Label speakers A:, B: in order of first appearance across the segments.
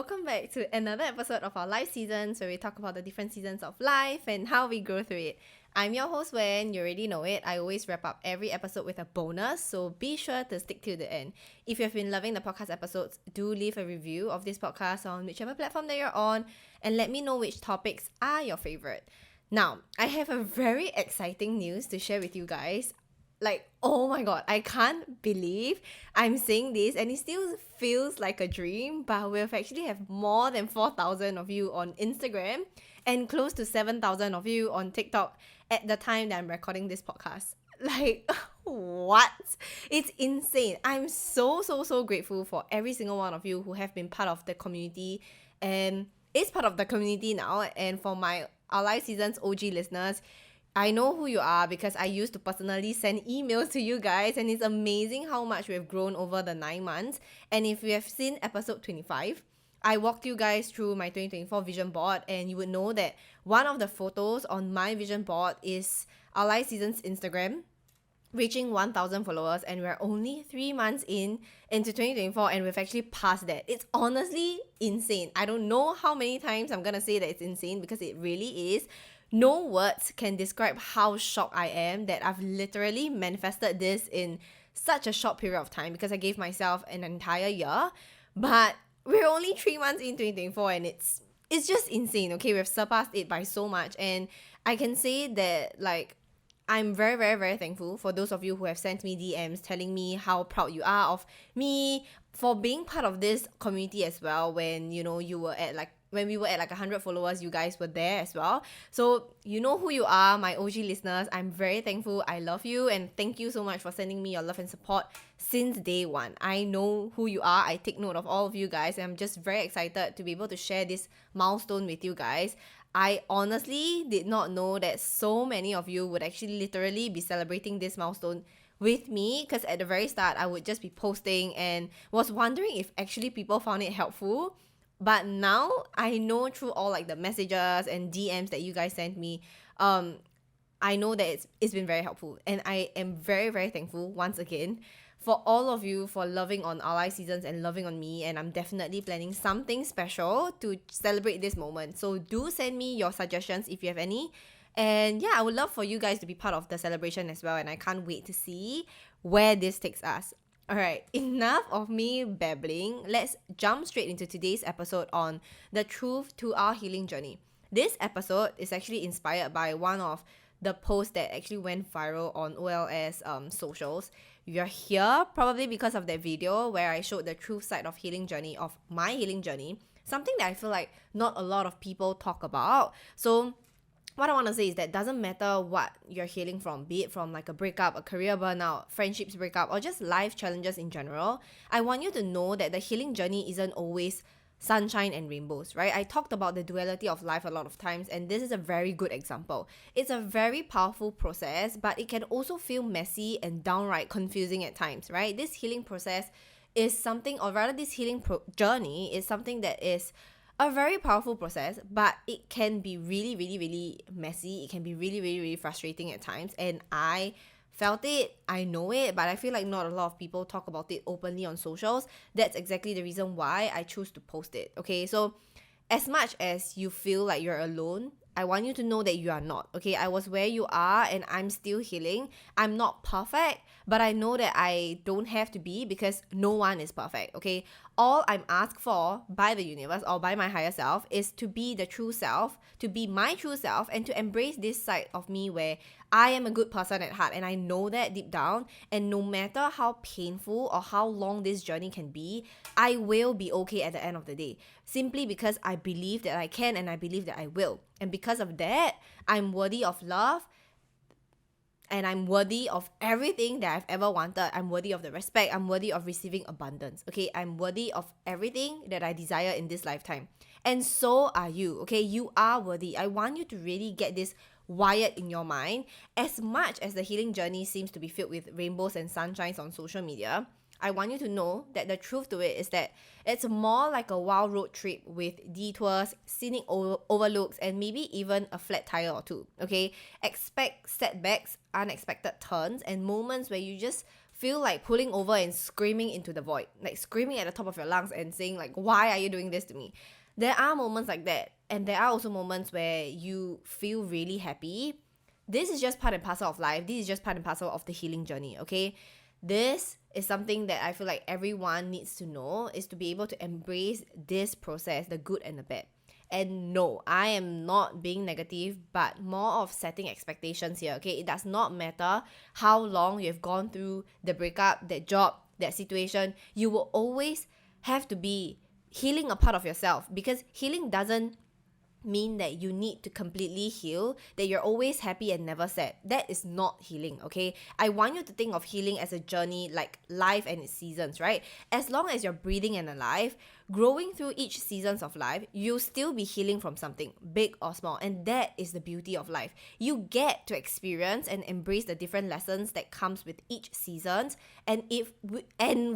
A: welcome back to another episode of our life seasons where we talk about the different seasons of life and how we grow through it. I'm your host Wen, you already know it. I always wrap up every episode with a bonus, so be sure to stick to the end. If you've been loving the podcast episodes, do leave a review of this podcast on whichever platform that you're on and let me know which topics are your favorite. Now, I have a very exciting news to share with you guys. Like, oh my god, I can't believe I'm saying this and it still feels like a dream, but we've actually have more than 4,000 of you on Instagram and close to 7,000 of you on TikTok at the time that I'm recording this podcast. Like, what? It's insane. I'm so grateful for every single one of you who have been part of the community and is part of the community now. And for my Our Life Seasons OG listeners, I know who you are because I used to personally send emails to you guys, and it's amazing how much we've grown over the 9 months. And if you have seen episode 25, I walked you guys through my 2024 vision board, and you would know that one of the photos on my vision board is Our Life Seasons Instagram reaching 1,000 followers, and we're only 3 months into 2024 and we've actually passed that. It's honestly insane. I don't know how many times I'm gonna say that it's insane because it really is. No words can describe how shocked I am that I've literally manifested this in such a short period of time because I gave myself an entire year. But we're only 3 months in 2024 and it's just insane. Okay, we've surpassed it by so much, and I can say that I'm very thankful for those of you who have sent me DMs telling me how proud you are of me for being part of this community as well. When you were at when we were at 100 followers, you guys were there as well. So you know who you are, my OG listeners. I'm very thankful. I love you, and thank you so much for sending me your love and support since day one. I know who you are. I take note of all of you guys, and I'm just very excited to be able to share this milestone with you guys. I honestly did not know that so many of you would actually literally be celebrating this milestone with me, because at the very start I would just be posting and was wondering if actually people found it helpful. But now I know through all the messages and DMs that you guys sent me, I know that it's been very helpful, and I am very thankful once again for all of you for loving on Our Life Seasons and loving on me. And I'm definitely planning something special to celebrate this moment. So do send me your suggestions if you have any. And yeah, I would love for you guys to be part of the celebration as well, and I can't wait to see where this takes us. Alright, enough of me babbling. Let's jump straight into today's episode on the truth to our healing journey. This episode is actually inspired by one of the posts that actually went viral on OLS socials. You're here probably because of that video where I showed the true side of healing journey, of my healing journey, something that I feel like not a lot of people talk about. So what I want to say is that doesn't matter what you're healing from, be it from a breakup, a career burnout, friendships breakup, or just life challenges in general, I want you to know that the healing journey isn't always sunshine and rainbows, right? I talked about the duality of life a lot of times, and this is a very good example. It's a very powerful process, but it can also feel messy and downright confusing at times, right? This healing process is something, or rather this healing journey is something that is a very powerful process, but it can be really messy. It can be really frustrating at times, and I felt it, I know it, but I feel like not a lot of people talk about it openly on socials. That's exactly the reason why I choose to post it. Okay, so as much as you feel like you're alone, I want you to know that you are not. Okay, I was where you are and I'm still healing. I'm not perfect, but I know that I don't have to be, because no one is perfect. Okay, all I'm asked for by the universe or by my higher self is to be the true self, to be my true self, and to embrace this side of me where I am a good person at heart, and I know that deep down. And no matter how painful or how long this journey can be, I will be okay at the end of the day, simply because I believe that I can, and I believe that I will. And because of that, I'm worthy of love, and I'm worthy of everything that I've ever wanted. I'm worthy of the respect. I'm worthy of receiving abundance. Okay, I'm worthy of everything that I desire in this lifetime. And so are you. Okay, you are worthy. I want you to really get this wired in your mind. As much as the healing journey seems to be filled with rainbows and sunshines on social media, I want you to know that the truth to it is that it's more like a wild road trip with detours, scenic overlooks, and maybe even a flat tire or two. Okay, expect setbacks, unexpected turns, and moments where you just feel like pulling over and screaming into the void, like screaming at the top of your lungs and saying like, why are you doing this to me? There are moments like that, and there are also moments where you feel really happy. This is just part and parcel of life. This is just part and parcel of the healing journey, okay? This is something that I feel like everyone needs to know, is to be able to embrace this process, the good and the bad. And no, I am not being negative, but more of setting expectations here, okay? It does not matter how long you've gone through the breakup, that job, that situation. You will always have to be healing a part of yourself, because healing doesn't mean that you need to completely heal, that you're always happy and never sad. That is not healing, okay? I want you to think of healing as a journey, like life and its seasons, right? As long as you're breathing and alive, growing through each seasons of life, you'll still be healing from something, big or small. And that is the beauty of life. You get to experience and embrace the different lessons that comes with each seasons, and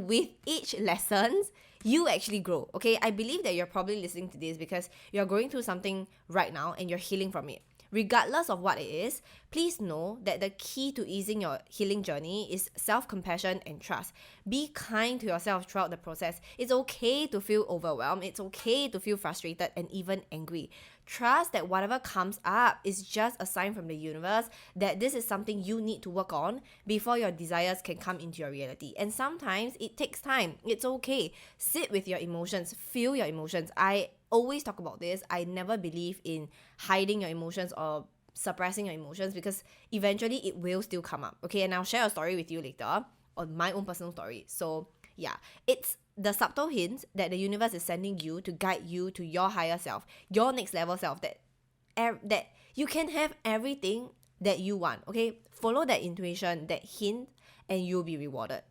A: with each lessons, you actually grow, okay? I believe that you're probably listening to this because you're going through something right now and you're healing from it. Regardless of what it is, please know that the key to easing your healing journey is self-compassion and trust. Be kind to yourself throughout the process. It's okay to feel overwhelmed. It's okay to feel frustrated and even angry. Trust that whatever comes up is just a sign from the universe that this is something you need to work on before your desires can come into your reality. And sometimes it takes time. It's okay. Sit with your emotions. Feel your emotions. I always talk about this. I never believe in hiding your emotions or suppressing your emotions, because eventually it will still come up, okay? And I'll share a story with you later on my own personal story. So yeah, it's the subtle hints that the universe is sending you to guide you to your higher self, your next level self, that you can have everything that you want, okay? Follow that intuition, that hint, and you'll be rewarded.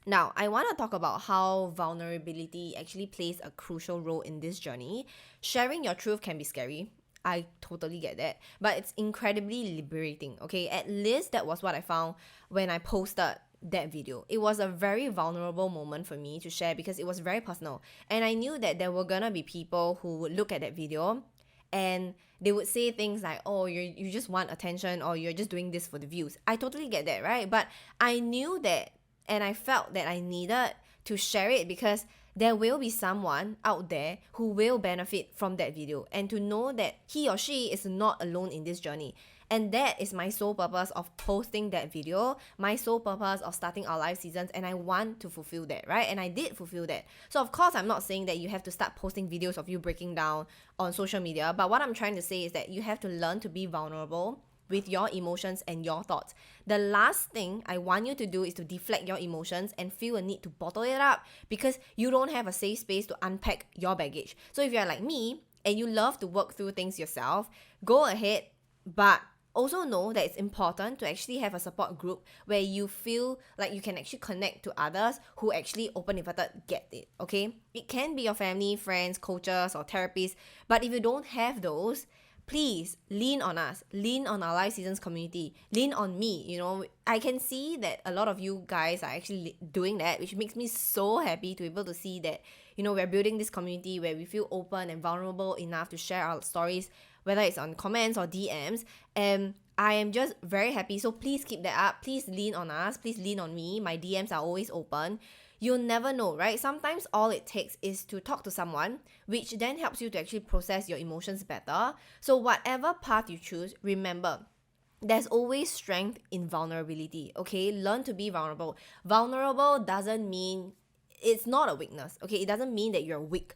A: Now, I want to talk about how vulnerability actually plays a crucial role in this journey. Sharing your truth can be scary. I totally get that. But it's incredibly liberating, okay? At least that was what I found when I posted that video. It was a very vulnerable moment for me to share because it was very personal. And I knew that there were gonna be people who would look at that video and they would say things like, oh, you just want attention, or you're just doing this for the views. I totally get that, right? But I knew that, and I felt that I needed to share it because there will be someone out there who will benefit from that video, and to know that he or she is not alone in this journey. And that is my sole purpose of posting that video, my sole purpose of starting our live seasons, and I want to fulfill that, right? And I did fulfill that. So of course, I'm not saying that you have to start posting videos of you breaking down on social media, but what I'm trying to say is that you have to learn to be vulnerable with your emotions and your thoughts. The last thing I want you to do is to deflect your emotions and feel a need to bottle it up because you don't have a safe space to unpack your baggage. So if you're like me and you love to work through things yourself, go ahead, but also know that it's important to actually have a support group where you feel like you can actually connect to others who actually open inverted get it, okay? It can be your family, friends, coaches, or therapists, but if you don't have those, please lean on us, lean on our Live Seasons community, lean on me. You know, I can see that a lot of you guys are actually doing that, which makes me so happy to be able to see that, you know, we're building this community where we feel open and vulnerable enough to share our stories, whether it's on comments or DMs. And I am just very happy. So please keep that up. Please lean on us. Please lean on me. My DMs are always open. You'll never know, right? Sometimes all it takes is to talk to someone, which then helps you to actually process your emotions better. So whatever path you choose, remember, there's always strength in vulnerability, okay? Learn to be vulnerable. Vulnerable doesn't mean, it's not a weakness, okay? It doesn't mean that you're weak.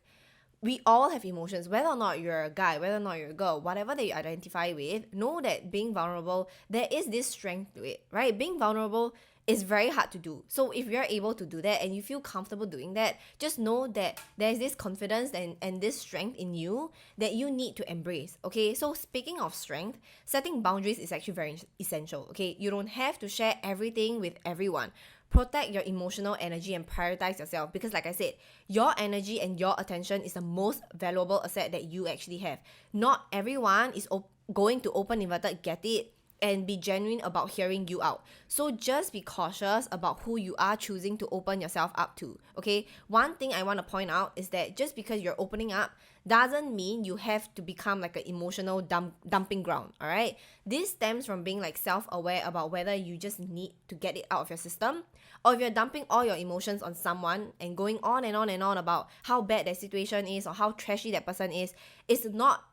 A: We all have emotions, whether or not you're a guy, whether or not you're a girl, whatever that you identify with, know that being vulnerable, there is this strength to it, right? Being vulnerable is very hard to do. So if you're able to do that and you feel comfortable doing that, just know that there's this confidence and this strength in you that you need to embrace, okay? So speaking of strength, setting boundaries is actually very essential, okay? You don't have to share everything with everyone. Protect your emotional energy and prioritize yourself, because like I said, your energy and your attention is the most valuable asset that you actually have. Not everyone is going to open inverted get it and be genuine about hearing you out. So just be cautious about who you are choosing to open yourself up to, okay? One thing I want to point out is that just because you're opening up doesn't mean you have to become like an emotional dumping ground, all right? This stems from being like self-aware about whether you just need to get it out of your system, or if you're dumping all your emotions on someone and going on and on and on about how bad that situation is or how trashy that person is, it's not,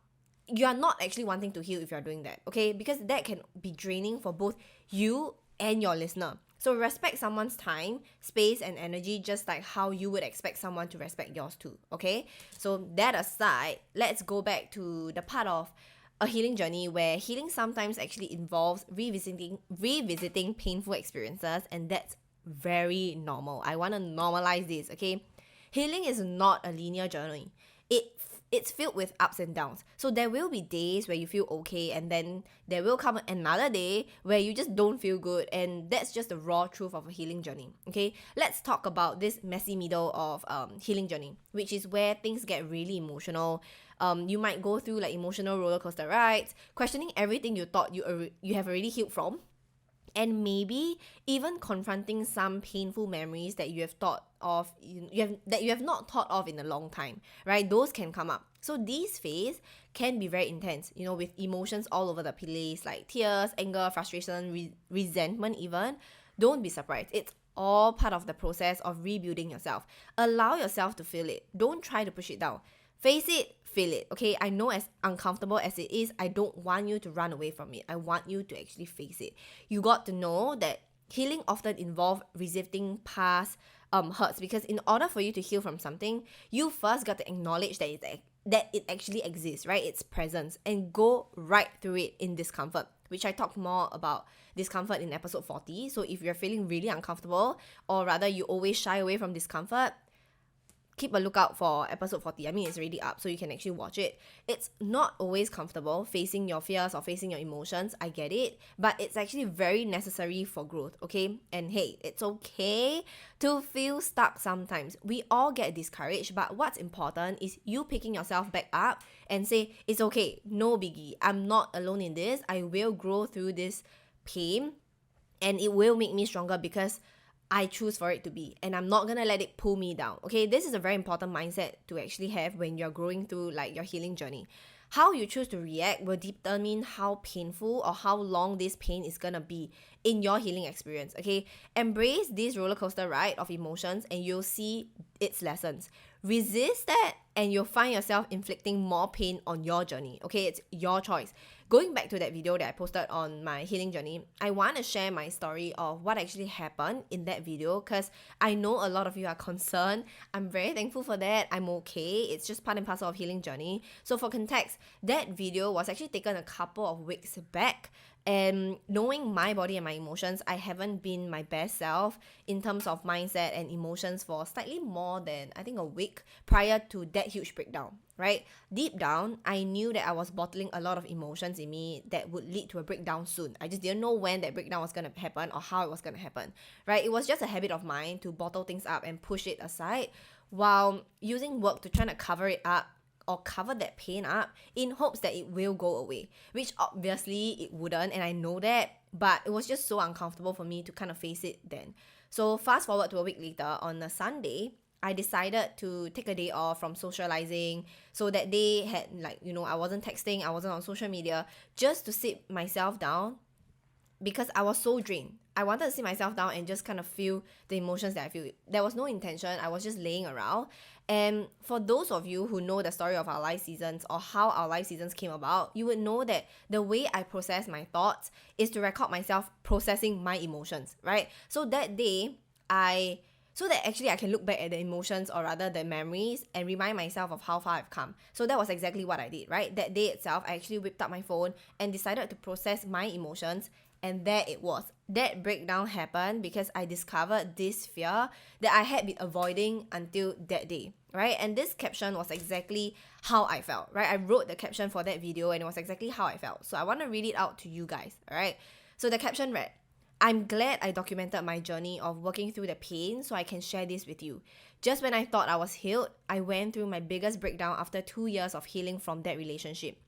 A: you are not actually wanting to heal if you're doing that, okay? Because that can be draining for both you and your listener. So respect someone's time, space, and energy just like how you would expect someone to respect yours too, okay? So that aside, let's go back to the part of a healing journey where healing sometimes actually involves revisiting painful experiences, and that's very normal. I want to normalize this, okay? Healing is not a linear journey. It's filled with ups and downs. So there will be days where you feel okay, and then there will come another day where you just don't feel good, and that's just the raw truth of a healing journey. Okay, let's talk about this messy middle of healing journey, which is where things get really emotional. You might go through like emotional roller coaster rides, questioning everything you thought you have already healed from, and maybe even confronting some painful memories that you have thought of that you have not thought of in a long time, right? Those can come up. So these phases can be very intense, with emotions all over the place, like tears, anger, frustration, resentment even. Don't be surprised. It's all part of the process of rebuilding yourself. Allow yourself to feel it. Don't try to push it down. Face it, feel it, okay? I know as uncomfortable as it is, I don't want you to run away from it. I want you to actually face it. You got to know that healing often involves resisting past hurts, because in order for you to heal from something, you first got to acknowledge that it actually exists, right? Its presence, and go right through it in discomfort, which I talk more about discomfort in episode 40. So if you're feeling really uncomfortable, or rather you always shy away from discomfort, keep a lookout for episode 40. I mean, it's already up, so you can actually watch it. It's not always comfortable facing your fears or facing your emotions. I get it, but it's actually very necessary for growth, okay? And hey, it's okay to feel stuck sometimes. We all get discouraged, but what's important is you picking yourself back up and say, it's okay, no biggie. I'm not alone in this. I will grow through this pain, and it will make me stronger because I choose for it to be, and I'm not gonna let it pull me down. Okay, this is a very important mindset to actually have when you're growing through like your healing journey. How you choose to react will determine how painful or how long this pain is gonna be in your healing experience. Okay, embrace this roller coaster ride of emotions, and you'll see its lessons. Resist that, and you'll find yourself inflicting more pain on your journey. Okay, it's your choice. Going back to that video that I posted on my healing journey, I want to share my story of what actually happened in that video, because I know a lot of you are concerned. I'm very thankful for that. I'm okay. It's just part and parcel of healing journey. So for context, that video was actually taken a couple of weeks back. And knowing my body and my emotions, I haven't been my best self in terms of mindset and emotions for slightly more than, I think, a week prior to that huge breakdown, right? Deep down, I knew that I was bottling a lot of emotions in me that would lead to a breakdown soon. I just didn't know when that breakdown was going to happen or how it was going to happen, right? It was just a habit of mine to bottle things up and push it aside while using work to try to cover it up or cover that pain up in hopes that it will go away, which obviously it wouldn't, and I know that, but it was just so uncomfortable for me to kind of face it then. So fast forward to a week later, on a Sunday, I decided to take a day off from socializing. So that day had I wasn't texting, I wasn't on social media, just to sit myself down, because I was so drained. I wanted to sit myself down and just kind of feel the emotions that I feel. There was no intention. I was just laying around. And for those of you who know the story of our life seasons or how our life seasons came about, you would know that the way I process my thoughts is to record myself processing my emotions, right? So that day, so that actually I can look back at the emotions, or rather the memories, and remind myself of how far I've come. So that was exactly what I did, right? That day itself, I actually whipped up my phone and decided to process my emotions. And there it was. That breakdown happened because I discovered this fear that I had been avoiding until that day, right? And this caption was exactly how I felt, right? I wrote the caption for that video, and it was exactly how I felt. So I want to read it out to you guys, all right? So the caption read, "I'm glad I documented my journey of working through the pain so I can share this with you. Just when I thought I was healed, I went through my biggest breakdown after 2 years of healing from that relationship.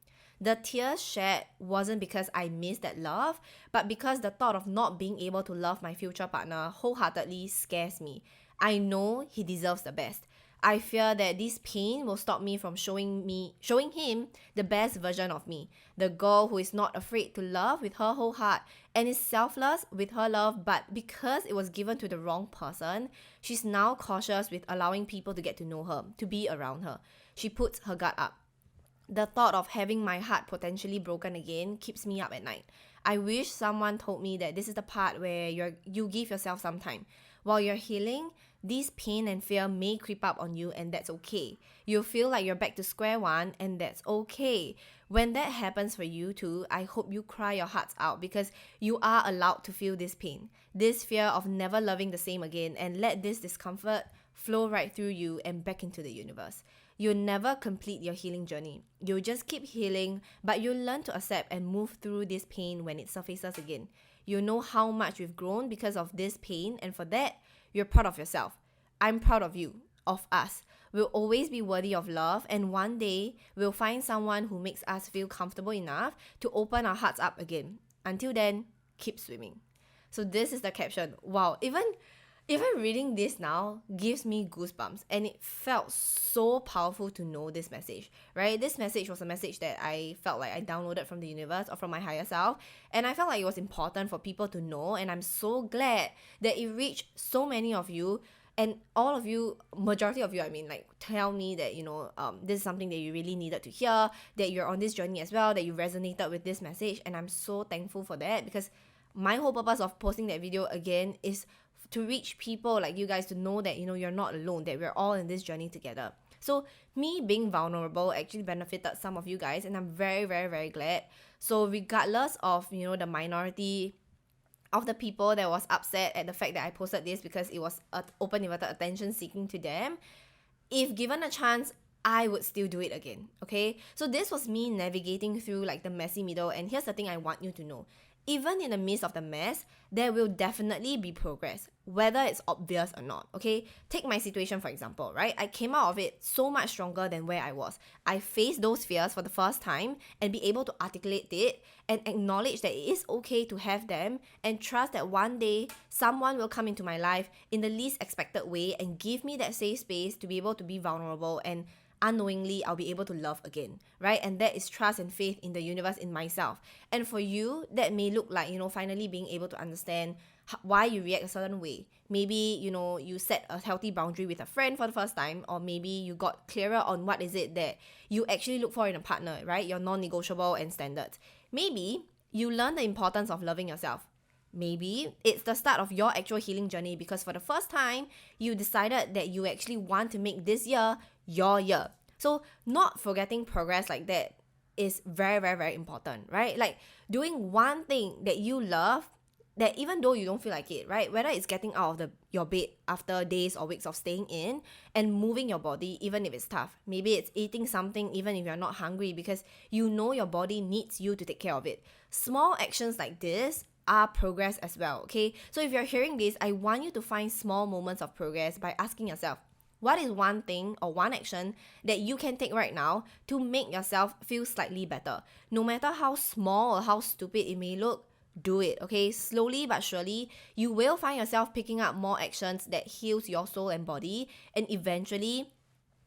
A: The tears shed wasn't because I missed that love, but because the thought of not being able to love my future partner wholeheartedly scares me. I know he deserves the best. I fear that this pain will stop me from showing him the best version of me, the girl who is not afraid to love with her whole heart and is selfless with her love, but because it was given to the wrong person, she's now cautious with allowing people to get to know her, to be around her. She puts her guard up. The thought of having my heart potentially broken again keeps me up at night. I wish someone told me that this is the part where you give yourself some time. While you're healing, this pain and fear may creep up on you, and that's okay. You'll feel like you're back to square one, and that's okay. When that happens for you too, I hope you cry your hearts out because you are allowed to feel this pain, this fear of never loving the same again, and let this discomfort flow right through you and back into the universe. You'll never complete your healing journey. You'll just keep healing, but you'll learn to accept and move through this pain when it surfaces again. You'll know how much you've grown because of this pain, and for that, you're proud of yourself. I'm proud of you, of us. We'll always be worthy of love, and one day, we'll find someone who makes us feel comfortable enough to open our hearts up again. Until then, keep swimming. So this is the caption. Wow, even reading this now gives me goosebumps, and it felt so powerful to know this message, right? This message was a message that I felt like I downloaded from the universe or from my higher self, and I felt like it was important for people to know, and I'm so glad that it reached so many of you. And all of you, majority of you, I mean, like, tell me that, this is something that you really needed to hear, that you're on this journey as well, that you resonated with this message, and I'm so thankful for that, because my whole purpose of posting that video again is to reach people like you guys to know that, you're not alone, that we're all in this journey together. So me being vulnerable actually benefited some of you guys, and I'm very, very, very glad. So regardless of, the minority of the people that was upset at the fact that I posted this because it was open inverted attention seeking to them, if given a chance, I would still do it again, okay? So this was me navigating through like the messy middle, and here's the thing I want you to know. Even in the midst of the mess, there will definitely be progress, whether it's obvious or not, okay? Take my situation for example, right? I came out of it so much stronger than where I was. I faced those fears for the first time and be able to articulate it and acknowledge that it is okay to have them, and trust that one day someone will come into my life in the least expected way and give me that safe space to be able to be vulnerable, and unknowingly I'll be able to love again, right? And that is trust and faith in the universe, in myself. And for you, that may look like, finally being able to understand why you react a certain way. Maybe, you set a healthy boundary with a friend for the first time, or maybe you got clearer on what is it that you actually look for in a partner, right? Your non-negotiable and standards. Maybe you learn the importance of loving yourself. Maybe it's the start of your actual healing journey because for the first time, you decided that you actually want to make this year your year. So not forgetting progress like that is very, very, very important, right? Like doing one thing that you love, that even though you don't feel like it, right? Whether it's getting out of your bed after days or weeks of staying in and moving your body even if it's tough. Maybe it's eating something even if you're not hungry because you know your body needs you to take care of it. Small actions like this are progress as well, okay? So if you're hearing this, I want you to find small moments of progress by asking yourself, what is one thing or one action that you can take right now to make yourself feel slightly better? No matter how small or how stupid it may look, do it, okay? Slowly but surely, you will find yourself picking up more actions that heals your soul and body, and eventually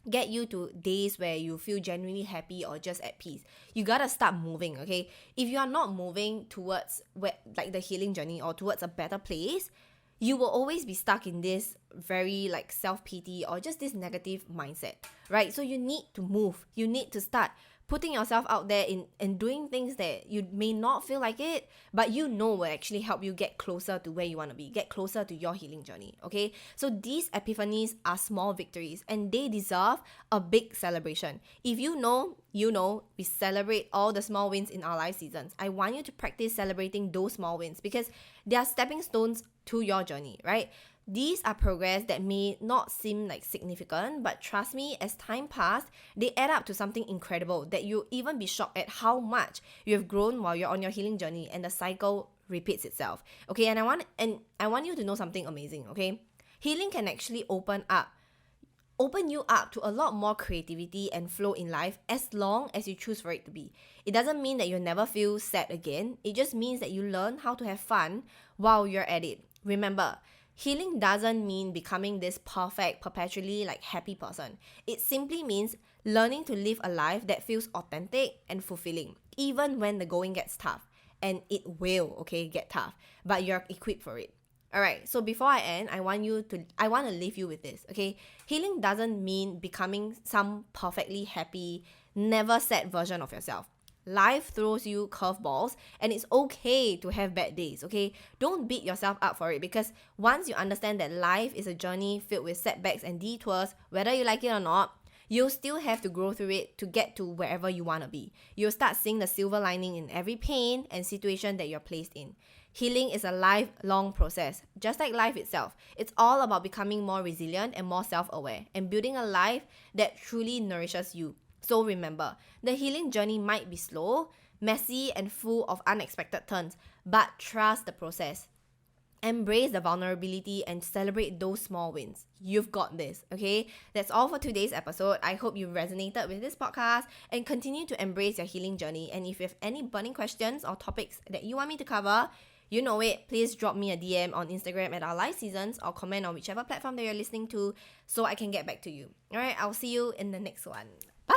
A: get you to days where you feel genuinely happy or just at peace. You gotta start moving, okay? If you are not moving towards like the healing journey or towards a better place, you will always be stuck in this very like self-pity or just this negative mindset, right? So you need to move. You need to start putting yourself out there in doing things that you may not feel like it, but will actually help you get closer to where you want to be, get closer to your healing journey, okay? So these epiphanies are small victories and they deserve a big celebration. If you know, we celebrate all the small wins in our life seasons. I want you to practice celebrating those small wins because they are stepping stones to your journey, right? These are progress that may not seem like significant, but trust me, as time passed, they add up to something incredible that you'll even be shocked at how much you have grown while you're on your healing journey, and the cycle repeats itself. Okay, and I want you to know something amazing, okay? Healing can actually open up open you up to a lot more creativity and flow in life as long as you choose for it to be. It doesn't mean that you'll never feel sad again. It just means that you learn how to have fun while you're at it. Remember, healing doesn't mean becoming this perfect, perpetually happy person. It simply means learning to live a life that feels authentic and fulfilling, even when the going gets tough. And it will, get tough, but you're equipped for it. Alright, so before I end, I want to leave you with this, okay? Healing doesn't mean becoming some perfectly happy, never sad version of yourself. Life throws you curveballs, and it's okay to have bad days, okay? Don't beat yourself up for it, because once you understand that life is a journey filled with setbacks and detours, whether you like it or not, you'll still have to grow through it to get to wherever you want to be. You'll start seeing the silver lining in every pain and situation that you're placed in. Healing is a lifelong process, just like life itself. It's all about becoming more resilient and more self-aware and building a life that truly nourishes you. So remember, the healing journey might be slow, messy, and full of unexpected turns, but trust the process. Embrace the vulnerability and celebrate those small wins. You've got this, okay? That's all for today's episode. I hope you resonated with this podcast and continue to embrace your healing journey. And if you have any burning questions or topics that you want me to cover, you know it, please drop me a DM on Instagram at Our Life Seasons or comment on whichever platform that you're listening to so I can get back to you. Alright, I'll see you in the next one. Bye!